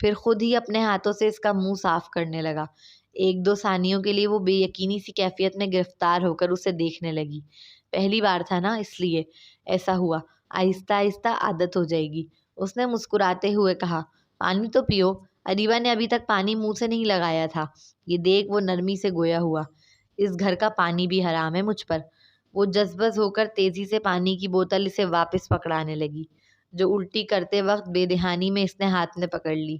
پھر خود ہی اپنے ہاتھوں سے اس کا منہ صاف کرنے لگا۔ 1-2 ثانیوں کے لیے وہ بے یقینی سی کیفیت میں گرفتار ہو کر اسے دیکھنے لگی۔ پہلی بار تھا نا، اس لیے ایسا ہوا، آہستہ آہستہ عادت ہو جائے گی۔ اس نے مسکراتے ہوئے کہا، پانی تو پیو۔ اریبہ نے ابھی تک پانی منہ سے نہیں لگایا تھا۔ یہ دیکھ وہ نرمی سے گویا ہوا، اس گھر کا پانی بھی حرام ہے مجھ پر۔ وہ جذبز ہو کر تیزی سے پانی کی بوتل اسے واپس پکڑانے لگی، جو الٹی کرتے وقت بے دہانی میں اس نے ہاتھ میں پکڑ لی۔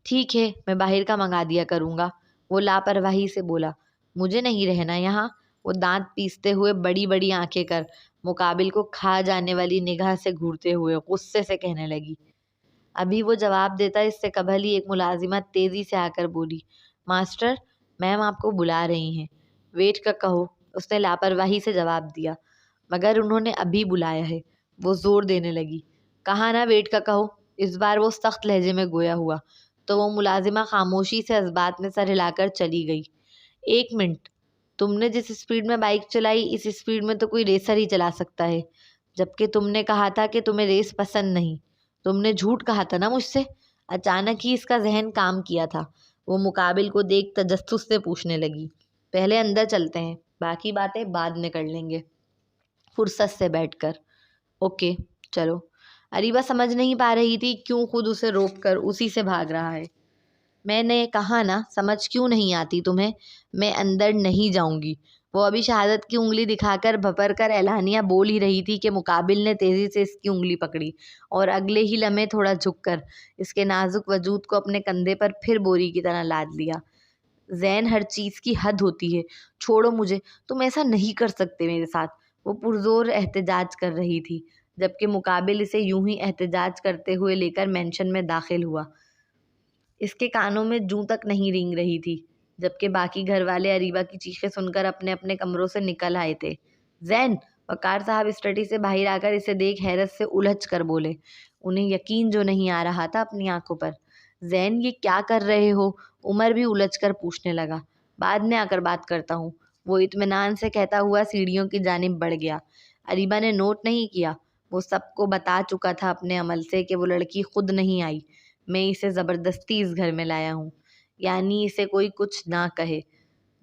ٹھیک ہے، میں باہر کا منگا دیا کروں گا، وہ لاپرواہی سے بولا۔ مجھے نہیں رہنا یہاں، وہ دانت پیستے ہوئے بڑی بڑی آنکھیں کر مقابل کو کھا جانے والی نگاہ سے گھورتے ہوئے غصے سے کہنے لگی۔ ابھی وہ جواب دیتا اس سے قبل ہی ایک ملازمہ تیزی سے آ کر بولی، ماسٹر، میم آپ کو بلا رہی ہیں۔ ویٹ کا کہو، اس نے لاپرواہی سے جواب دیا۔ مگر انہوں نے ابھی بلایا ہے، وہ زور دینے لگی۔ کہا نا ویٹ کا کہو، اس بار وہ سخت لہجے میں گویا ہوا، تو وہ ملازمہ خاموشی سے اسبات میں سر ہلا کر چلی گئی۔ 1 منٹ، تم نے جس اسپیڈ میں بائک چلائی، اس اسپیڈ میں تو کوئی ریسر ہی چلا سکتا ہے، جبکہ تم نے کہا تھا کہ تمہیں ریس پسند نہیں۔ تم نے جھوٹ کہا تھا نا مجھ سے۔ اچانک ہی اس کا ذہن کام کیا تھا، وہ مقابل کو دیکھ تجسس سے پوچھنے لگی، پہلے اندر چلتے ہیں، باقی باتیں بعد میں کر لیں گے، فرصت سے بیٹھ کر۔ اوکے چلو۔ اریبہ سمجھ نہیں پا رہی تھی کیوں خود اسے روک کر اسی سے بھاگ رہا ہے۔ میں نے کہا نا، سمجھ کیوں نہیں آتی تمہیں؟ میں اندر نہیں جاؤں گی، وہ ابھی شہادت کی انگلی دکھا کر بھپر کر اعلانیہ بول ہی رہی تھی کہ مقابل نے تیزی سے اس کی انگلی پکڑی اور اگلے ہی لمحے تھوڑا جھک کر اس کے نازک وجود کو اپنے کندھے پر پھر بوری کی طرح لاد لیا۔ زین، ہر چیز کی حد ہوتی ہے، چھوڑو مجھے، تم ایسا نہیں کر سکتے میرے ساتھ، وہ پرزور احتجاج کر رہی تھی، جبکہ مقابل اسے یوں ہی احتجاج کرتے ہوئے لے کر مینشن میں داخل ہوا۔ اس کے کانوں میں جوں تک نہیں رینگ رہی تھی، جبکہ باقی گھر والے اریبہ کی چیخیں سن کر اپنے اپنے کمروں سے نکل آئے تھے۔ زین، وقار صاحب اسٹڈی سے باہر آ کر اسے دیکھ حیرت سے الجھ کر بولے، انہیں یقین جو نہیں آ رہا تھا اپنی آنکھوں پر۔ زین، یہ کیا کر رہے ہو؟ عمر بھی الجھ کر پوچھنے لگا۔ بعد میں آ کر بات کرتا ہوں، وہ اطمینان سے کہتا ہوا سیڑھیوں کی جانب بڑھ گیا۔ اریبہ نے نوٹ نہیں کیا، وہ سب کو بتا چکا تھا اپنے عمل سے کہ وہ لڑکی خود نہیں آئی، میں اسے زبردستی اس گھر میں لایا ہوں، یعنی اسے کوئی کچھ نہ کہے،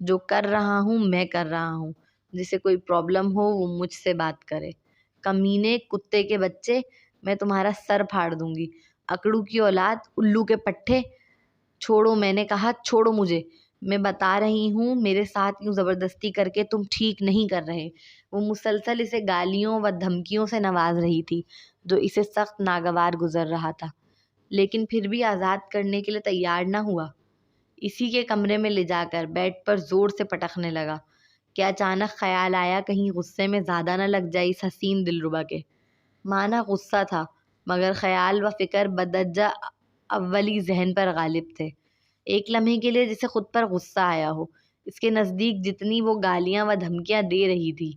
جو کر رہا ہوں میں کر رہا ہوں، جسے کوئی پرابلم ہو وہ مجھ سے بات کرے۔ کمینے، کتے کے بچے، میں تمہارا سر پھاڑ دوں گی، اکڑو کی اولاد، الو کے پٹھے، چھوڑو، میں نے کہا چھوڑو مجھے، میں بتا رہی ہوں میرے ساتھ یوں زبردستی کر کے تم ٹھیک نہیں کر رہے۔ وہ مسلسل اسے گالیوں و دھمکیوں سے نواز رہی تھی، جو اسے سخت ناگوار گزر رہا تھا، لیکن پھر بھی آزاد کرنے کے لیے تیار نہ ہوا۔ اسی کے کمرے میں لے جا کر بیڈ پر زور سے پٹکنے لگا کہ اچانک خیال آیا کہیں غصے میں زیادہ نہ لگ جائے اس حسین دلربا کے۔ مانا غصہ تھا، مگر خیال و فکر بدرجہ اولی ذہن پر غالب تھے۔ ایک لمحے کے لیے جسے خود پر غصہ آیا ہو، اس کے نزدیک جتنی وہ گالیاں و دھمکیاں دے رہی تھی،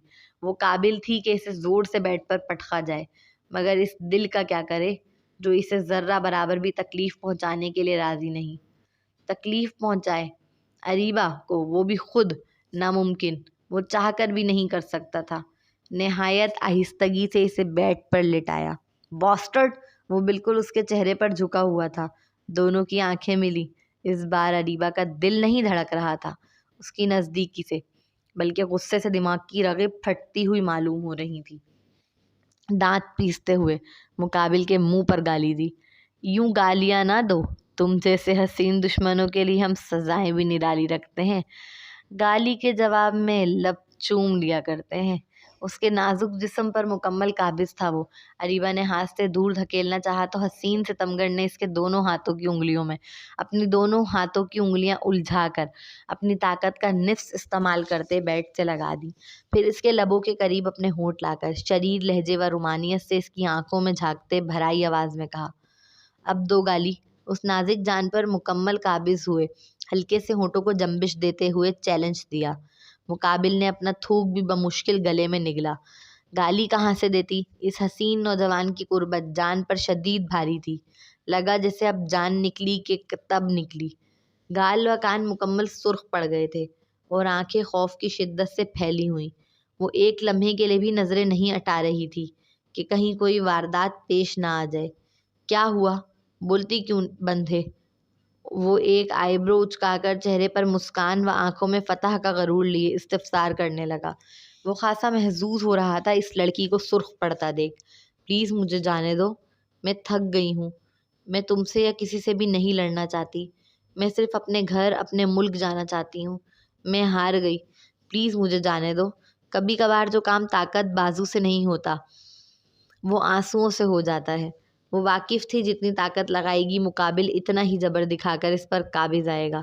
وہ قابل تھی کہ اسے زور سے بیڈ پر پٹکا جائے، مگر اس دل کا کیا کرے جو اسے ذرہ برابر بھی تکلیف پہنچانے کے لیے راضی نہیں۔ تکلیف پہنچائے اریبہ کو، وہ بھی خود، ناممکن، وہ چاہ کر بھی نہیں کر سکتا تھا۔ نہایت آہستگی سے اسے بیڈ پر لٹایا۔ باسٹرڈ، وہ بالکل اس کے چہرے پر جھکا ہوا تھا۔ دونوں کی آنکھیں ملی۔ اس بار اریبہ کا دل نہیں دھڑک رہا تھا اس کی نزدیکی سے، بلکہ غصے سے دماغ کی رگیں پھٹتی ہوئی معلوم ہو رہی تھی۔ دانت پیستے ہوئے مقابل کے منہ پر گالی دی۔ یوں گالیاں نہ دو، تم جیسے حسین دشمنوں کے لیے ہم سزائیں بھی نرالی رکھتے ہیں، گالی کے جواب میں لب چوم لیا کرتے ہیں۔ اس کے نازک جسم پر مکمل قابض تھا وہ۔ اریبہ نے ہاتھ سے دور دھکیلنا چاہا تو حسین ستمگر نے اس کے دونوں ہاتھوں کی انگلیوں میں اپنی دونوں ہاتھوں کی انگلیاں الجھا کر اپنی طاقت کا نفس استعمال کرتے بیڈ سے لگا دی، پھر اس کے لبوں کے قریب اپنے ہونٹ لا کر شریر لہجے و رومانیت سے اس کی آنکھوں میں جھانکتے بھرائی آواز میں کہا، اب دو گالی۔ اس نازک جان پر مکمل قابض ہوئے ہلکے سے ہونٹوں کو جنبش دیتے ہوئے چیلنج دیا۔ مقابل نے اپنا تھوک بھی بمشکل گلے میں نگلا۔ گالی کہاں سے دیتی؟ اس حسین نوجوان کی قربت جان پر شدید بھاری تھی، لگا جیسے اب جان نکلی کہ تب نکلی۔ گال و کان مکمل سرخ پڑ گئے تھے اور آنکھیں خوف کی شدت سے پھیلی ہوئیں۔ وہ ایک لمحے کے لیے بھی نظریں نہیں ہٹا رہی تھی کہ کہیں کوئی واردات پیش نہ آ جائے۔ کیا ہوا؟ بولتی کیوں بند ہے؟ وہ ایک آئی برو اچکا کر چہرے پر مسکان و آنکھوں میں فتح کا غرور لیے استفسار کرنے لگا۔ وہ خاصا محظوظ ہو رہا تھا اس لڑکی کو سرخ پڑتا دیکھ۔ پلیز مجھے جانے دو، میں تھک گئی ہوں۔ میں تم سے یا کسی سے بھی نہیں لڑنا چاہتی، میں صرف اپنے گھر اپنے ملک جانا چاہتی ہوں۔ میں ہار گئی، پلیز مجھے جانے دو۔ کبھی کبھار جو کام طاقت بازو سے نہیں ہوتا وہ آنسوؤں سے ہو جاتا ہے۔ وہ واقف تھی جتنی طاقت لگائے گی مقابل اتنا ہی جبر دکھا کر اس پر قابض آئے گا،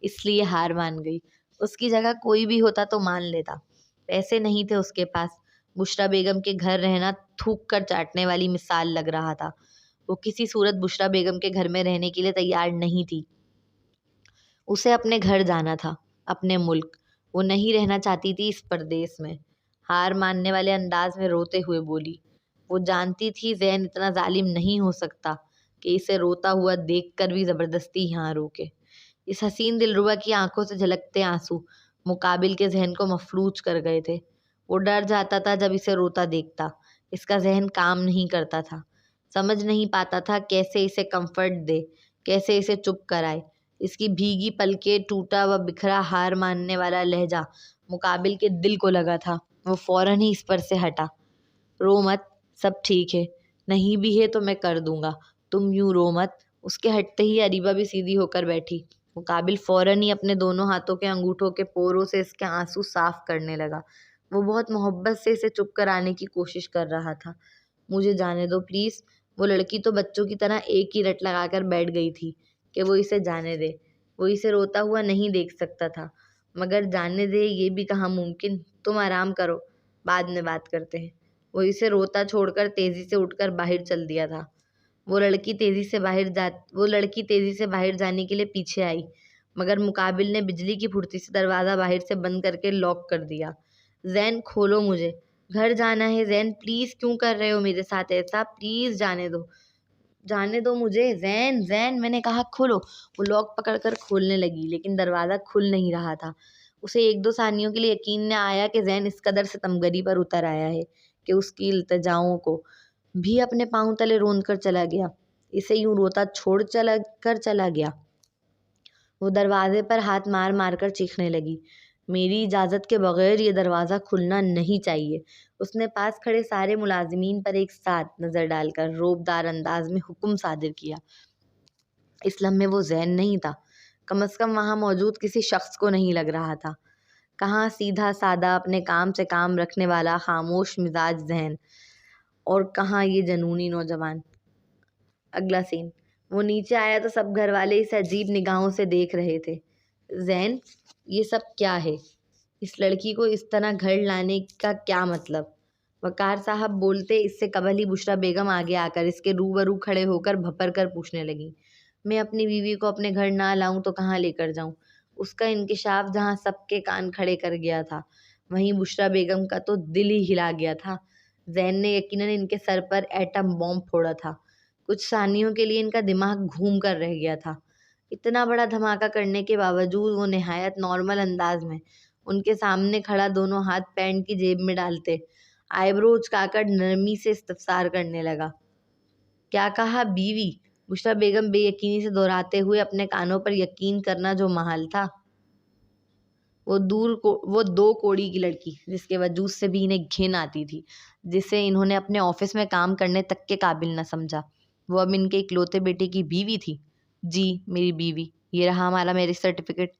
اس لیے ہار مان گئی۔ اس کی جگہ کوئی بھی ہوتا تو مان لیتا۔ پیسے نہیں تھے اس کے پاس۔ بشریٰ بیگم کے گھر رہنا تھوک کر چاٹنے والی مثال لگ رہا تھا۔ وہ کسی صورت بشریٰ بیگم کے گھر میں رہنے کے لیے تیار نہیں تھی۔ اسے اپنے گھر جانا تھا، اپنے ملک۔ وہ نہیں رہنا چاہتی تھی اس پردیس میں۔ ہار ماننے والے انداز میں روتے ہوئے بولی۔ وہ جانتی تھی زین اتنا ظالم نہیں ہو سکتا کہ اسے روتا ہوا دیکھ کر بھی زبردستی یہاں روکے۔ اس حسین دلربا کی آنکھوں سے جھلکتے آنسو مقابل کے ذہن کو مفلوج کر گئے تھے۔ وہ ڈر جاتا تھا جب اسے روتا دیکھتا۔ اس کا ذہن کام نہیں کرتا تھا، سمجھ نہیں پاتا تھا کیسے اسے کمفرٹ دے، کیسے اسے چپ کرائے۔ اس کی بھیگی پلکیں، ٹوٹا و بکھرا ہار ماننے والا لہجہ مقابل کے دل کو لگا تھا۔ وہ فوراً ہی اس پر سے ہٹا۔ رو مت، سب ٹھیک ہے، نہیں بھی ہے تو میں کر دوں گا، تم یوں رو مت۔ اس کے ہٹتے ہی اریبہ بھی سیدھی ہو کر بیٹھی۔ مقابل فوراً ہی اپنے دونوں ہاتھوں کے انگوٹھوں کے پوروں سے اس کے آنسو صاف کرنے لگا۔ وہ بہت محبت سے اسے چپ کرانے کی کوشش کر رہا تھا۔ مجھے جانے دو پلیز۔ وہ لڑکی تو بچوں کی طرح ایک ہی رٹ لگا کر بیٹھ گئی تھی کہ وہ اسے جانے دے۔ وہ اسے روتا ہوا نہیں دیکھ سکتا تھا، مگر جانے دے یہ بھی کہاں ممکن۔ تم آرام کرو، بعد میں بات کرتے ہیں۔ وہ اسے روتا چھوڑ کر تیزی سے اٹھ کر باہر چل دیا تھا۔ وہ لڑکی تیزی سے باہر جانے کے لیے پیچھے آئی، مگر مقابل نے بجلی کی پھرتی سے دروازہ باہر سے بند کر کے لاک کر دیا۔ زین کھولو، مجھے گھر جانا ہے۔ زین پلیز کیوں کر رہے ہو میرے ساتھ ایسا؟ پلیز جانے دو مجھے۔ زین میں نے کہا کھولو۔ وہ لاک پکڑ کر کھولنے لگی لیکن دروازہ کھل نہیں رہا تھا۔ اسے ایک دو ثانیوں کے لیے یقین نہ آیا کہ زین اس قدر ستمگری پر اتر آیا ہے کہ اس کی التجاؤں کو بھی اپنے پاؤں تلے روند کر چلا گیا، اسے یوں روتا چھوڑ چلا گیا۔ وہ دروازے پر ہاتھ مار مار کر چیخنے لگی، میری اجازت کے بغیر یہ دروازہ کھلنا نہیں چاہیے۔ اس نے پاس کھڑے سارے ملازمین پر ایک ساتھ نظر ڈال کر رعبدار انداز میں حکم صادر کیا۔ اس لمحے وہ زین نہیں تھا، کم از کم وہاں موجود کسی شخص کو نہیں لگ رہا تھا۔ کہاں سیدھا سادہ اپنے کام سے کام رکھنے والا خاموش مزاج ذہن، اور کہاں یہ جنونی نوجوان۔ اگلا سین۔ وہ نیچے آیا تو سب گھر والے اسے عجیب نگاہوں سے دیکھ رہے تھے۔ زین، یہ سب کیا ہے؟ اس لڑکی کو اس طرح گھر لانے کا کیا مطلب؟ وقار صاحب بولتے اس سے قبل ہی بشریٰ بیگم آگے آ کر اس کے روبرو کھڑے ہو کر بھپر کر پوچھنے لگیں، میں اپنی بیوی کو اپنے گھر نہ لاؤں تو کہاں لے کر جاؤں؟ اس کا انکشاف جہاں سب کے کان کھڑے کر گیا تھا، وہیں بشریٰ بیگم کا تو دل ہی ہلا گیا تھا۔ زین نے یقیناً ان کے سر پر ایٹم بم پھوڑا تھا۔ کچھ ثانیوں کے لیے ان کا دماغ گھوم کر رہ گیا تھا۔ اتنا بڑا دھماکہ کرنے کے باوجود وہ نہایت نارمل انداز میں ان کے سامنے کھڑا دونوں ہاتھ پینٹ کی جیب میں ڈالتے آئی برو اچکا کر نرمی سے استفسار کرنے لگا۔ کیا کہا؟ بیوی؟ بشریٰ بیگم بے یقینی سے دہراتے ہوئے اپنے کانوں پر یقین کرنا جو محال تھا۔ وہ دو کوڑی کی لڑکی جس کے وجود سے بھی انہیں گھن آتی تھی، جسے انہوں نے اپنے آفس میں کام کرنے تک کے قابل نہ سمجھا، وہ اب ان کے اکلوتے بیٹے کی بیوی تھی۔ جی میری بیوی، یہ رہا ہمارا میرج سرٹیفکیٹ۔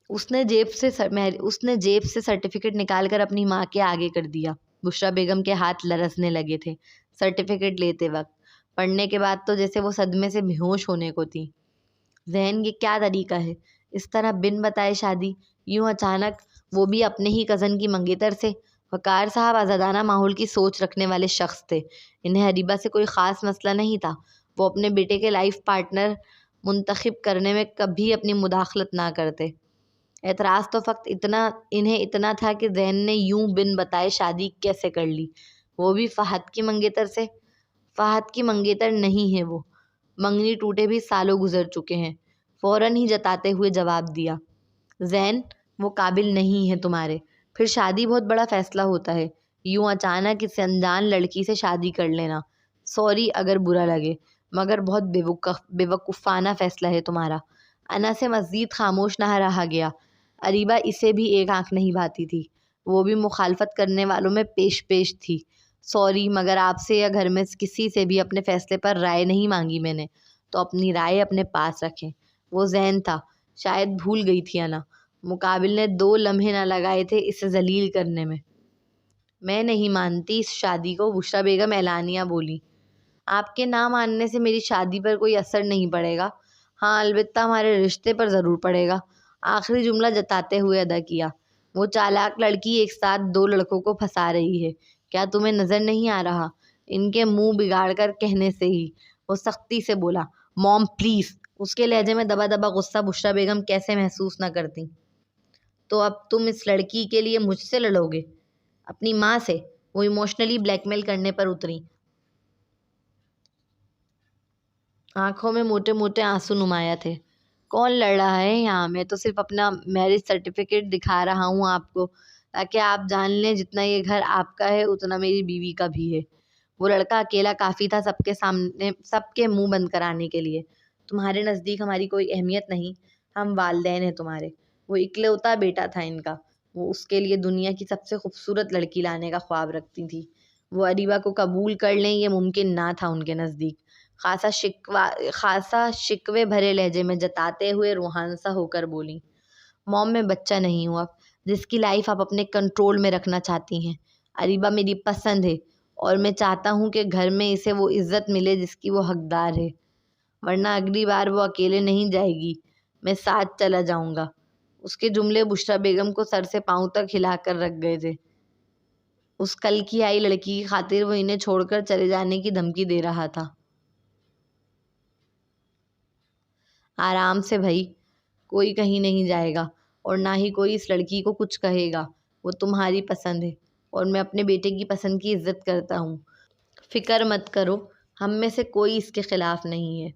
اس نے جیب سے سرٹیفکیٹ نکال کر اپنی ماں کے آگے کر دیا۔ بشریٰ بیگم کے ہاتھ لرزنے لگے تھے سرٹیفکیٹ لیتے وقت۔ پڑھنے کے بعد تو جیسے وہ صدمے سے بے ہوش ہونے کو تھی۔ ذہن، یہ کیا طریقہ ہے؟ اس طرح بن بتائے شادی، یوں اچانک، وہ بھی اپنے ہی کزن کی منگیتر سے؟ وقار صاحب آزادانہ ماحول کی سوچ رکھنے والے شخص تھے۔ انہیں اریبہ سے کوئی خاص مسئلہ نہیں تھا۔ وہ اپنے بیٹے کے لائف پارٹنر منتخب کرنے میں کبھی اپنی مداخلت نہ کرتے۔ اعتراض تو فقط انہیں اتنا تھا کہ ذہن نے یوں بن بتائے شادی کیسے کر لی، وہ بھی فہد کی منگیتر سے۔ فہد کی منگیتر نہیں ہے وہ، منگنی ٹوٹے بھی سالوں گزر چکے ہیں، فوراً ہی جتاتے ہوئے جواب دیا۔ ذہن، وہ قابل نہیں ہے تمہارے۔ پھر شادی بہت بڑا فیصلہ ہوتا ہے، یوں اچانک اس انجان لڑکی سے شادی کر لینا، سوری اگر برا لگے، مگر بہت بیوقوفانہ فیصلہ ہے تمہارا۔ انا سے مزید خاموش نہ رہا گیا۔ اریبہ اسے بھی ایک آنکھ نہیں بھاتی تھی، وہ بھی مخالفت کرنے والوں میں پیش تھی۔ سوری، مگر آپ سے یا گھر میں کسی سے بھی اپنے فیصلے پر رائے نہیں مانگی میں نے، تو اپنی رائے اپنے پاس رکھیں۔ وہ زین تھا، شاید بھول گئی تھی انا۔ مقابل نے 2 لمحے نہ لگائے تھے اسے ذلیل کرنے میں۔ میں نہیں مانتی اس شادی کو، بشریٰ بیگم اعلانیہ بولی۔ آپ کے نہ ماننے سے میری شادی پر کوئی اثر نہیں پڑے گا، ہاں البتہ ہمارے رشتے پر ضرور پڑے گا، آخری جملہ جتاتے ہوئے ادا کیا۔ وہ چالاک لڑکی ایک ساتھ 2 لڑکوں کو پھنسا رہی ہے، کیا تمہیں نظر نہیں آ رہا؟ ان کے منہ بگاڑ کر کہنے سے ہی وہ سختی سے بولا، موم پلیز۔ اس کے لہجے میں دبا دبا غصہ بشریٰ بیگم کیسے محسوس نہ کرتی۔ تو اب تم اس لڑکی کے لیے مجھ سے لڑو گے؟ اپنی ماں سے؟ وہ ایموشنلی بلیک میل کرنے پر اتری، آنکھوں میں موٹے موٹے آنسو نمایاں تھے۔ کون لڑ رہا ہے یہاں؟ میں تو صرف اپنا میرج سرٹیفکیٹ دکھا رہا ہوں آپ کو، تاکہ آپ جان لیں جتنا یہ گھر آپ کا ہے اتنا میری بیوی کا بھی ہے۔ وہ لڑکا اکیلا کافی تھا سب کے سامنے سب کے منہ بند کرانے کے لیے۔ تمہارے نزدیک ہماری کوئی اہمیت نہیں، ہم والدین ہیں تمہارے۔ وہ اکلوتا بیٹا تھا ان کا، وہ اس کے لیے دنیا کی سب سے خوبصورت لڑکی لانے کا خواب رکھتی تھی۔ وہ اریبہ کو قبول کر لیں یہ ممکن نہ تھا ان کے نزدیک، خاصا شکوے بھرے لہجے میں جتاتے ہوئے روحانسا ہو کر بولی، موم میں بچہ نہیں ہوں اب جس کی لائف آپ اپنے کنٹرول میں رکھنا چاہتی ہیں۔ اریبہ میری پسند ہے اور میں چاہتا ہوں کہ گھر میں اسے وہ عزت ملے جس کی وہ حقدار ہے، ورنہ اگلی بار وہ اکیلے نہیں جائے گی، میں ساتھ چلا جاؤں گا۔ اس کے جملے بشریٰ بیگم کو سر سے پاؤں تک ہلا کر رکھ گئے تھے۔ اس کل کی آئی لڑکی کی خاطر وہ انہیں چھوڑ کر چلے جانے کی دھمکی دے رہا تھا۔ آرام سے بھائی، کوئی کہیں نہیں جائے گا اور نہ ہی کوئی اس لڑکی کو کچھ کہے گا، وہ تمہاری پسند ہے اور میں اپنے بیٹے کی پسند کی عزت کرتا ہوں، فکر مت کرو، ہم میں سے کوئی اس کے خلاف نہیں ہے۔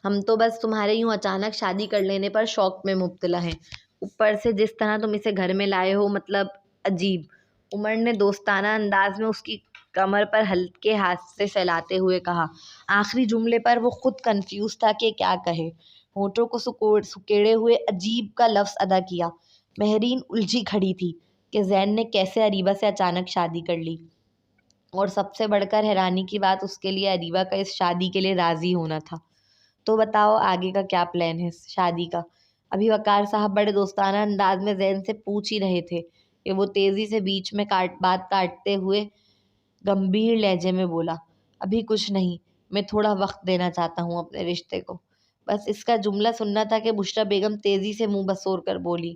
ہم تو بس تمہارے یوں اچانک شادی کر لینے پر شوق میں مبتلا ہیں، اوپر سے جس طرح تم اسے گھر میں لائے ہو، مطلب عجیب۔ عمر نے دوستانہ انداز میں اس کی کمر پر ہلکے ہاتھ سے سہلاتے ہوئے کہا۔ آخری جملے پر وہ خود کنفیوز تھا کہ کیا کہے، ہونٹوں کو سکیڑے ہوئے عجیب کا لفظ ادا کیا۔ مہرین الجھی کھڑی تھی کہ زین نے کیسے اریبہ سے اچانک شادی کر لی، اور سب سے بڑھ کر حیرانی کی بات اس کے لیے اریبہ کا اس شادی کے لیے راضی ہونا تھا۔ تو بتاؤ آگے کا کیا پلان ہے شادی کا؟ ابھی وقار صاحب بڑے دوستانہ انداز میں زین سے پوچھ ہی رہے تھے کہ وہ تیزی سے بیچ میں بات کاٹتے ہوئے گمبھیر لہجے میں بولا، ابھی کچھ نہیں، میں تھوڑا وقت دینا چاہتا ہوں اپنے رشتے کو۔ بس اس کا جملہ سننا تھا کہ بشریٰ بیگم تیزی سے منہ بسور کر بولی،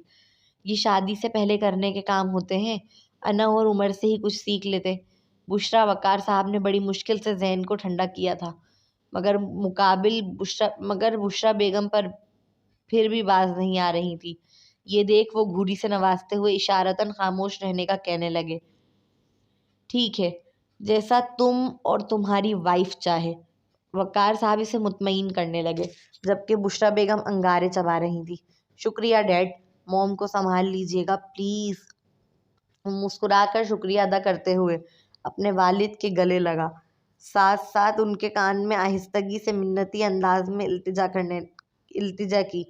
یہ شادی سے پہلے کرنے کے کام ہوتے ہیں، انا اور عمر سے ہی کچھ سیکھ لیتے۔ بشریٰ، وقار صاحب نے بڑی مشکل سے ذہن کو ٹھنڈا کیا تھا، مگر بشریٰ بیگم پر پھر بھی باز نہیں آ رہی تھی۔ یہ دیکھ وہ گھوری سے نوازتے ہوئے اشارتاً خاموش رہنے کا کہنے لگے، ٹھیک ہے، جیسا تم اور تمہاری وائف چاہے۔ وقار صاحب اسے مطمئن کرنے لگے، جبکہ بشریٰ بیگم انگارے چبا رہی تھی۔ شکریہ ڈیڈ، موم کو سنبھال لیجیے گا پلیز۔ مسکرا کر شکریہ ادا کرتے ہوئے اپنے والد کے گلے لگا، ساتھ ساتھ ان کے کان میں آہستگی سے منتی انداز میں التجا کی،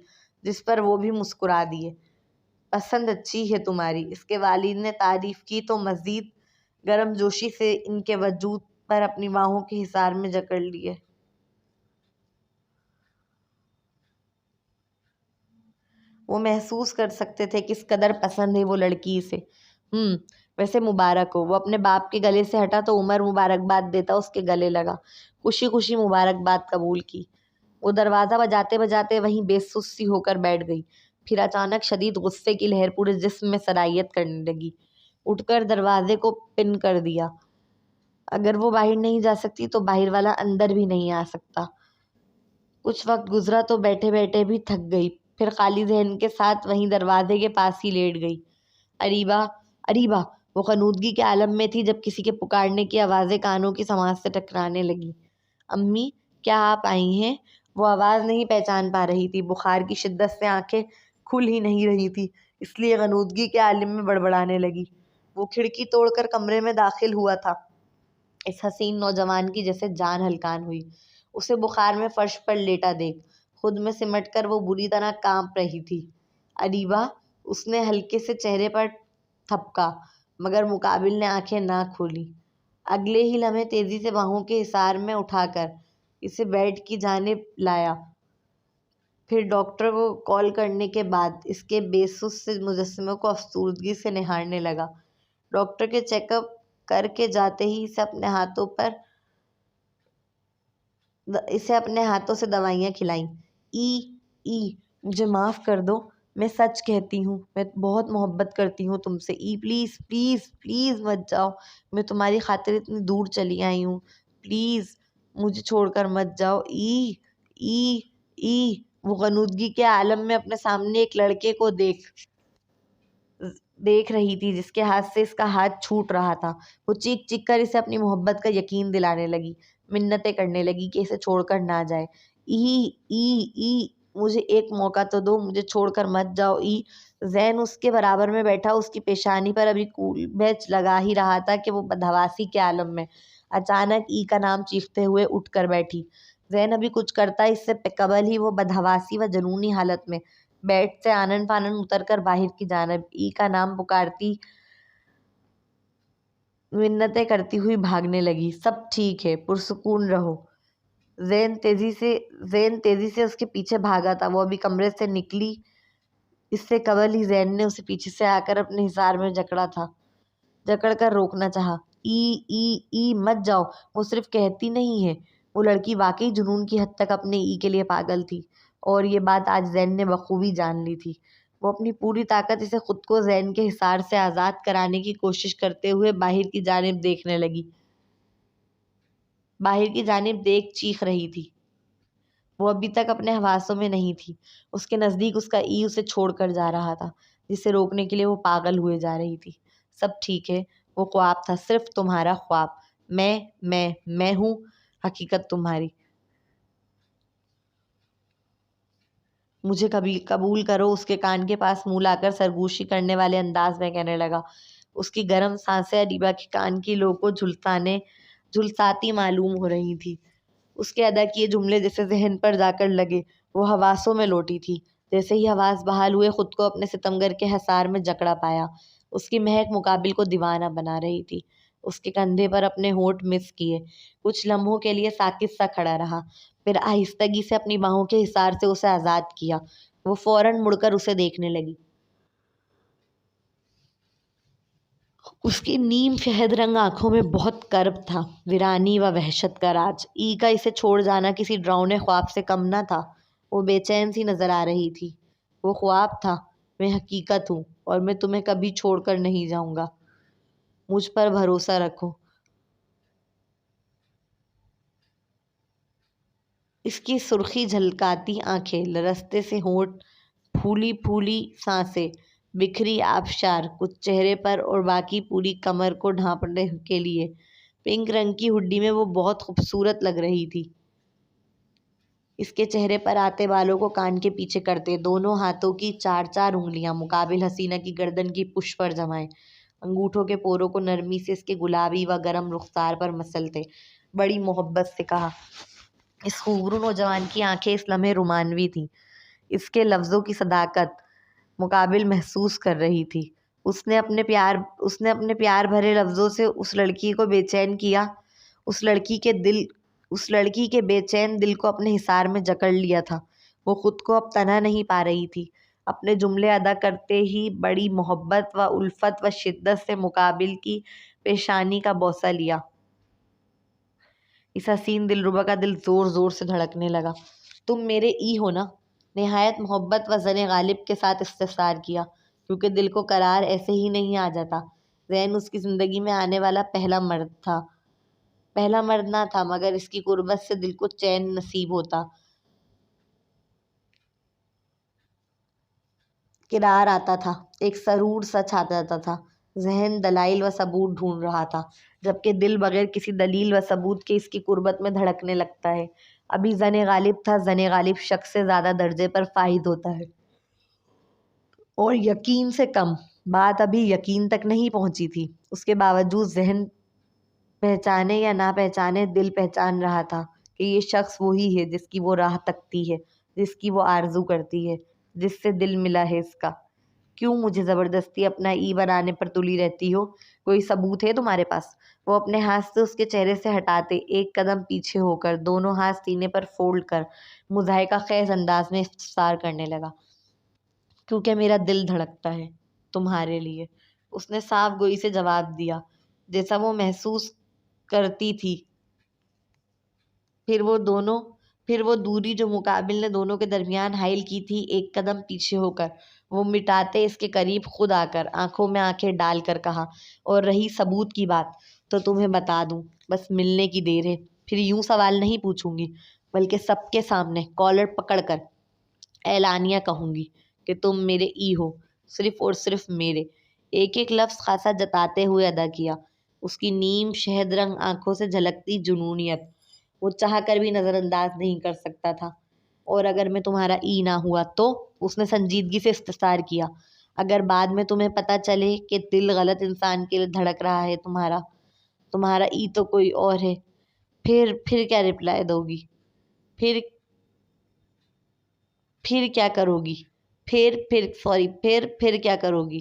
جس پر وہ بھی مسکرا دیے۔ پسند اچھی ہے تمہاری، اس کے والد نے تعریف کی تو مزید گرم جوشی سے ان کے وجود پر اپنی باہوں کے حصار میں جکڑ لیے۔ وہ محسوس کر سکتے تھے کس قدر پسند ہے وہ لڑکی اسے۔ ویسے مبارک ہو۔ وہ اپنے باپ کے گلے سے ہٹا تو عمر مبارکباد دیتا اس کے گلے لگا، خوشی خوشی مبارکباد قبول کی۔ وہ دروازہ بجاتے بجاتے وہیں بے سوس سی ہو کر بیٹھ گئی، پھر اچانک شدید غصے کی لہر پورے جسم میں سرایت کرنے لگی۔ اٹھ کر دروازے کو پن کر دیا، اگر وہ باہر نہیں جا سکتی تو باہر والا اندر بھی نہیں آ سکتا۔ کچھ وقت گزرا تو بیٹھے بیٹھے بھی تھک گئی، پھر خالی ذہن کے ساتھ وہیں دروازے کے پاس ہی لیٹ گئی۔ اریبہ، اریبہ! وہ غنودگی کے عالم میں تھی جب کسی کے پکارنے کی آوازیں کانوں کی سماعت سے ٹکرانے لگیں۔ امی، کیا آپ آئی ہیں؟ وہ آواز نہیں پہچان پا رہی تھی، بخار کی شدت سے آنکھیں کھل ہی نہیں رہی تھی، اس لیے غنودگی کے عالم میں بڑبڑانے لگی، وہ کھڑکی توڑ کر کمرے میں داخل ہوا تھا۔ اس حسین نوجوان کی جیسے جان ہلکان ہوئی۔ اسے بخار میں فرش پر لیٹا دیکھ خود میں سمٹ کر وہ بری طرح کانپ رہی تھی۔ اریبہ، اس نے ہلکے سے چہرے پر تھپکا، مگر مقابل نے آنکھیں نہ کھولی۔ اگلے ہی لمحے تیزی سے باہوں کے حصار میں اٹھا کر اسے بیڈ کی جانب لایا۔ پھر ڈاکٹر کو کال کرنے کے بعد اس کے بے سوس سے مجسمے کو افسردگی سے نہارنے لگا۔ ڈاکٹر کے چیک اپ کر کے جاتے ہی اسے اپنے ہاتھوں سے دوائیاں کھلائیں۔ ای مجھے معاف کر دو، میں سچ کہتی ہوں، میں بہت محبت کرتی ہوں تم سے۔ پلیز پلیز پلیز مت جاؤ، میں تمہاری خاطر اتنی دور چلی آئی ہوں، پلیز مجھے چھوڑ کر مت جاؤ۔ ای وہ غنودگی کے عالم میں اپنے سامنے ایک لڑکے کو دیکھ رہی تھی جس کے ہاتھ سے اس کا ہاتھ چھوٹ رہا تھا۔ وہ چیخ چیخ کر اسے اپنی محبت کا یقین دلانے لگی، منتیں کرنے لگی کہ اسے چھوڑ کر نہ جائے۔ مجھے ایک موقع تو دو، مجھے چھوڑ کر مت جاؤ۔ زین اس کے برابر میں بیٹھا، اس کی پیشانی پر ابھی کول بیچ لگا ہی رہا تھا کہ وہ بدحواسی کے عالم میں اچانک کا نام چیختے ہوئے اٹھ کر بیٹھی۔ زین ابھی کچھ کرتا اس سے قبل ہی وہ بدحواسی و جنونی حالت میں بیڈ سے آنن فانن اتر کر باہر کی جانب کا نام پکارتی منتیں کرتی ہوئی بھاگنے لگی۔ سب ٹھیک ہے، پرسکون رہو۔ زین تیزی سے اس کے پیچھے بھاگا تھا۔ وہ ابھی کمرے سے نکلی اس سے قبل ہی زین نے اسے پیچھے سے آ کر اپنے حصار میں جکڑ کر روکنا چاہا۔ مت جاؤ، وہ صرف کہتی نہیں ہے۔ وہ لڑکی واقعی جنون کی حد تک اپنے کے لیے پاگل تھی، اور یہ بات آج زین نے بخوبی جان لی تھی۔ وہ اپنی پوری طاقت سے خود کو زین کے حصار سے آزاد کرانے کی کوشش کرتے ہوئے باہر کی جانب دیکھنے لگی۔ باہر کی جانب دیکھ چیخ رہی تھی۔ وہ ابھی تک اپنے حواسوں میں نہیں تھی۔ اس کے نزدیک اس کا اسے چھوڑ کر جا رہا تھا، جسے روکنے کے لیے وہ پاگل ہوئے جا رہی تھی۔ سب ٹھیک ہے، وہ خواب تھا، صرف تمہارا خواب۔ میں ہوں حقیقت تمہاری۔ مجھے کبھی قبول کرو، اس کے کان کے پاس منہ لا کر سرگوشی کرنے والے انداز میں کہنے لگا۔ اس کی گرم سانسیں اریبہ کے کان کی لو کو جھلساتی معلوم ہو رہی تھی۔ اس کے ادا کیے جملے جیسے ذہن پر جا کر لگے، وہ حواسوں میں لوٹی تھی۔ جیسے ہی حواس بحال ہوئے، خود کو اپنے ستمگر کے حصار میں جکڑا پایا۔ اس کی مہک مقابل کو دیوانہ بنا رہی تھی۔ اس کے کندھے پر اپنے ہونٹ مس کیے، کچھ لمحوں کے لیے ساکت سا کھڑا رہا، پھر آہستگی سے اپنی باہوں کے حصار سے اسے آزاد کیا۔ وہ فوراً مڑ کر اسے دیکھنے لگی۔ اس کی نیم شہد رنگ آنکھوں میں بہت کرب تھا، ویرانی و وحشت کا راج۔ کا اسے چھوڑ جانا کسی ڈراؤنے خواب سے کم نہ تھا۔ وہ بے چین سی نظر آ رہی تھی۔ وہ خواب تھا، میں حقیقت ہوں، اور میں تمہیں کبھی چھوڑ کر نہیں جاؤں گا۔ مجھ پر بھروسہ رکھو۔ اس کی سرخی جھلکاتی آنکھیں، لرزتے سے ہونٹ، پھولی پھولی سانسیں، بکھری آبشار، کچھ چہرے پر اور باقی پوری کمر کو ڈھانپنے کے لیے پنک رنگ کی ہڈی میں وہ بہت خوبصورت لگ رہی تھی۔ اس کے چہرے پر آتے بالوں کو کان کے پیچھے کرتے، دونوں ہاتھوں کی 4 انگلیاں مقابل حسینہ کی گردن کی پشت پر جمائے، انگوٹھوں کے پوروں کو نرمی سے اس کے گلابی و گرم رخسار پر مسلتے بڑی محبت سے کہا۔ اس خوبرو نوجوان کی آنکھیں اس لمحے رومانوی تھیں، اس کے لفظوں کی صداقت مقابل محسوس کر رہی تھی۔ اس نے اپنے پیار بھرے لفظوں سے اس لڑکی کو بے چین کیا، اس لڑکی کے بے چین دل کو اپنے حصار میں جکڑ لیا تھا۔ وہ خود کو اب تنہا نہیں پا رہی تھی۔ اپنے جملے ادا کرتے ہی بڑی محبت و الفت و شدت سے مقابل کی پیشانی کا بوسہ لیا۔ اس حسین دلربا کا دل زور زور سے دھڑکنے لگا۔ تم میرے ہو نا؟ نہایت محبت و زن غالب کے ساتھ استفسار کیا، کیونکہ دل کو قرار ایسے ہی نہیں آ جاتا۔ زین اس کی زندگی میں آنے والا پہلا مرد نہ تھا، مگر اس کی قربت سے دل کو چین نصیب ہوتا، قرار آتا تھا، ایک سرور سا چھا جاتا تھا۔ ذہن دلائل و ثبوت ڈھونڈ رہا تھا، جبکہ دل بغیر کسی دلیل و ثبوت کے اس کی قربت میں دھڑکنے لگتا ہے۔ ابھی زن غالب تھا، زن غالب شک سے زیادہ درجے پر فائز ہوتا ہے، اور یقین سے کم۔ بات ابھی یقین تک نہیں پہنچی تھی، اس کے باوجود ذہن پہچانے یا نہ پہچانے دل پہچان رہا تھا کہ یہ شخص وہی ہے جس کی وہ راہ تکتی ہے، جس کی وہ آرزو کرتی ہے، جس سے دل ملا ہے اس کا۔ کیوں مجھے زبردستی اپنا ای بنانے پر تلی رہتی ہو؟ کوئی ثبوت ہے تمہارے پاس؟ وہ اپنے ہاتھ سے اس کے چہرے سے ہٹاتے ایک قدم پیچھے ہو کر دونوں ہاتھ سینے پر فولڈ کر مضحکہ خیز انداز میں استفسار کرنے لگا۔ کیونکہ میرا دل دھڑکتا ہے تمہارے لیے، اس نے صاف گوئی سے جواب دیا، جیسا وہ محسوس کرتی تھی۔ پھر وہ دوری جو مقابل نے دونوں کے درمیان حائل کی تھی، ایک قدم پیچھے ہو کر وہ مٹاتے اس کے قریب خود آ کر آنکھوں میں آنکھیں ڈال کر کہا، اور رہی ثبوت کی بات تو تمہیں بتا دوں، بس ملنے کی دیر ہے۔ پھر یوں سوال نہیں پوچھوں گی، بلکہ سب کے سامنے کالر پکڑ کر اعلانیہ کہوں گی کہ تم میرے ای ہو، صرف اور صرف میرے۔ ایک ایک لفظ خاصا جتاتے ہوئے ادا کیا، اس کی نیم شہد رنگ آنکھوں سے جھلکتی جنونیت وہ چاہ کر بھی نظر انداز نہیں کر سکتا تھا۔ اور اگر میں تمہارا ای نہ ہوا تو؟ اس نے سنجیدگی سے استفسار کیا۔ اگر بعد میں تمہیں پتہ چلے کہ دل غلط انسان کے لیے دھڑک رہا ہے، تمہارا ای تو کوئی اور ہے، پھر کیا رپلائی دو گی؟ پھر پھر کیا کرو گی؟ پھر کیا کرو گی؟